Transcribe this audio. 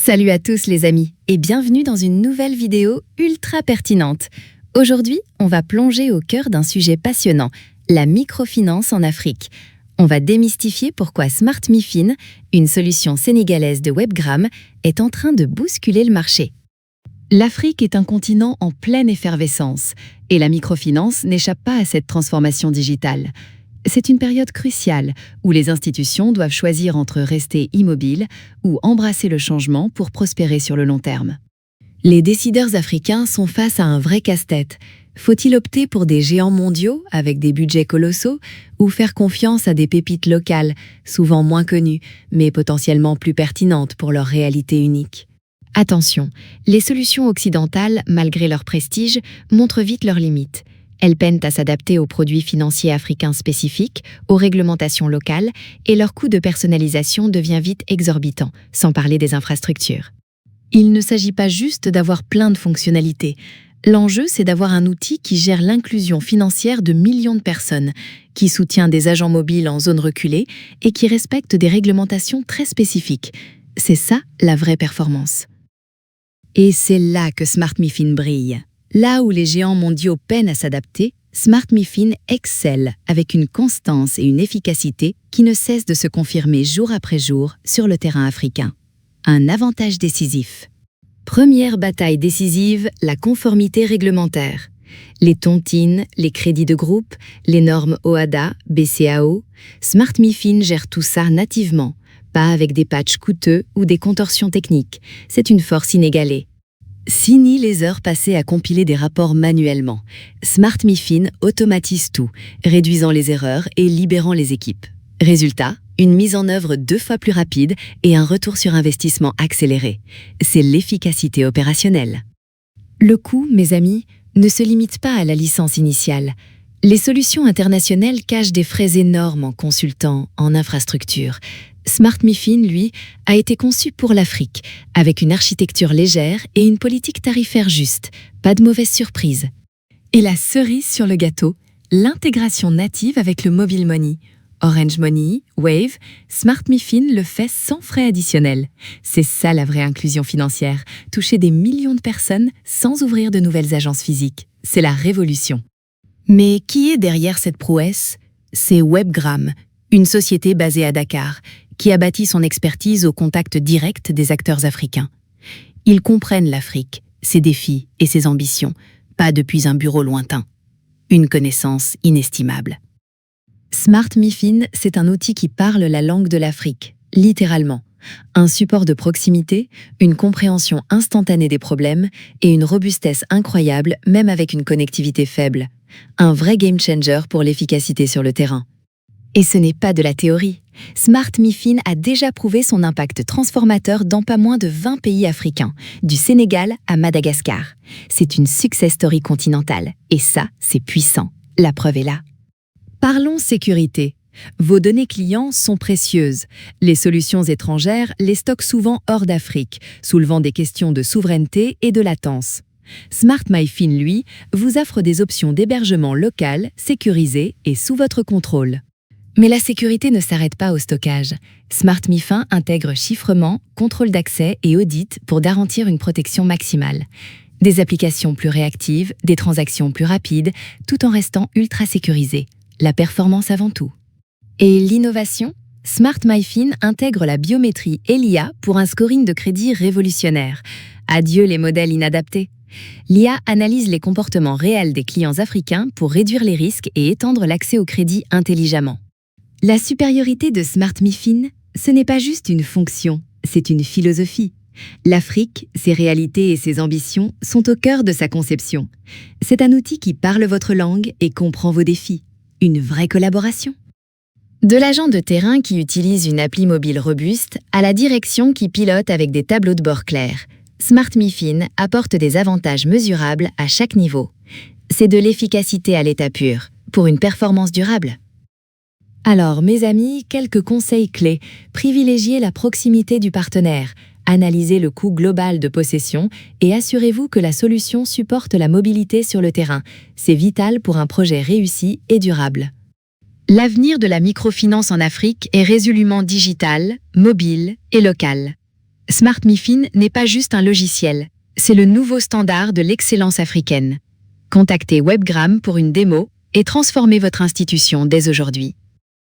Salut à tous les amis et bienvenue dans une nouvelle vidéo ultra pertinente. Aujourd'hui, on va plonger au cœur d'un sujet passionnant, la microfinance en Afrique. On va démystifier pourquoi SmartMiFin, une solution sénégalaise de Webgram, est en train de bousculer le marché. L'Afrique est un continent en pleine effervescence et la microfinance n'échappe pas à cette transformation digitale. C'est une période cruciale où les institutions doivent choisir entre rester immobiles ou embrasser le changement pour prospérer sur le long terme. Les décideurs africains sont face à un vrai casse-tête. Faut-il opter pour des géants mondiaux avec des budgets colossaux ou faire confiance à des pépites locales, souvent moins connues, mais potentiellement plus pertinentes pour leur réalité unique? Attention, les solutions occidentales, malgré leur prestige, montrent vite leurs limites. Elles peinent à s'adapter aux produits financiers africains spécifiques, aux réglementations locales, et leur coût de personnalisation devient vite exorbitant, sans parler des infrastructures. Il ne s'agit pas juste d'avoir plein de fonctionnalités. L'enjeu, c'est d'avoir un outil qui gère l'inclusion financière de millions de personnes, qui soutient des agents mobiles en zone reculée et qui respecte des réglementations très spécifiques. C'est ça, la vraie performance. Et c'est là que SmartMiFin brille. Là où les géants mondiaux peinent à s'adapter, SmartMiFin excelle avec une constance et une efficacité qui ne cessent de se confirmer jour après jour sur le terrain africain. Un avantage décisif. Première bataille décisive, la conformité réglementaire. Les tontines, les crédits de groupe, les normes OHADA, BCAO, SmartMiFin gère tout ça nativement, pas avec des patchs coûteux ou des contorsions techniques. C'est une force inégalée. Fini les heures passées à compiler des rapports manuellement. SmartMiFin automatise tout, réduisant les erreurs et libérant les équipes. Résultat, une mise en œuvre 2 fois plus rapide et un retour sur investissement accéléré. C'est l'efficacité opérationnelle. Le coût, mes amis, ne se limite pas à la licence initiale. Les solutions internationales cachent des frais énormes en consultant, en infrastructure. SmartMiFin, lui, a été conçu pour l'Afrique, avec une architecture légère et une politique tarifaire juste. Pas de mauvaise surprise. Et la cerise sur le gâteau, l'intégration native avec le mobile money. Orange Money, Wave, SmartMiFin le fait sans frais additionnels. C'est ça la vraie inclusion financière, toucher des millions de personnes sans ouvrir de nouvelles agences physiques. C'est la révolution. Mais qui est derrière cette prouesse? C'est Webgram, une société basée à Dakar, qui a bâti son expertise au contact direct des acteurs africains. Ils comprennent l'Afrique, ses défis et ses ambitions, pas depuis un bureau lointain. Une connaissance inestimable. SmartMiFin, c'est un outil qui parle la langue de l'Afrique, littéralement. Un support de proximité, une compréhension instantanée des problèmes et une robustesse incroyable, même avec une connectivité faible. Un vrai game changer pour l'efficacité sur le terrain. Et ce n'est pas de la théorie. SmartMiFin a déjà prouvé son impact transformateur dans pas moins de 20 pays africains, du Sénégal à Madagascar. C'est une success story continentale. Et ça, c'est puissant. La preuve est là. Parlons sécurité. Vos données clients sont précieuses. Les solutions étrangères les stockent souvent hors d'Afrique, soulevant des questions de souveraineté et de latence. SmartMiFin, lui, vous offre des options d'hébergement local, sécurisées et sous votre contrôle. Mais la sécurité ne s'arrête pas au stockage. SmartMiFin intègre chiffrement, contrôle d'accès et audit pour garantir une protection maximale. Des applications plus réactives, des transactions plus rapides, tout en restant ultra sécurisées. La performance avant tout. Et l'innovation? SmartMiFin intègre la biométrie et l'IA pour un scoring de crédit révolutionnaire. Adieu les modèles inadaptés. L'IA analyse les comportements réels des clients africains pour réduire les risques et étendre l'accès au crédit intelligemment. La supériorité de SmartMiFin, ce n'est pas juste une fonction, c'est une philosophie. L'Afrique, ses réalités et ses ambitions sont au cœur de sa conception. C'est un outil qui parle votre langue et comprend vos défis. Une vraie collaboration. De l'agent de terrain qui utilise une appli mobile robuste à la direction qui pilote avec des tableaux de bord clairs, SmartMiFin apporte des avantages mesurables à chaque niveau. C'est de l'efficacité à l'état pur, pour une performance durable. Alors, mes amis, quelques conseils clés. Privilégiez la proximité du partenaire, analysez le coût global de possession et assurez-vous que la solution supporte la mobilité sur le terrain. C'est vital pour un projet réussi et durable. L'avenir de la microfinance en Afrique est résolument digital, mobile et local. Smart MiFin n'est pas juste un logiciel, c'est le nouveau standard de l'excellence africaine. Contactez Webgram pour une démo et transformez votre institution dès aujourd'hui.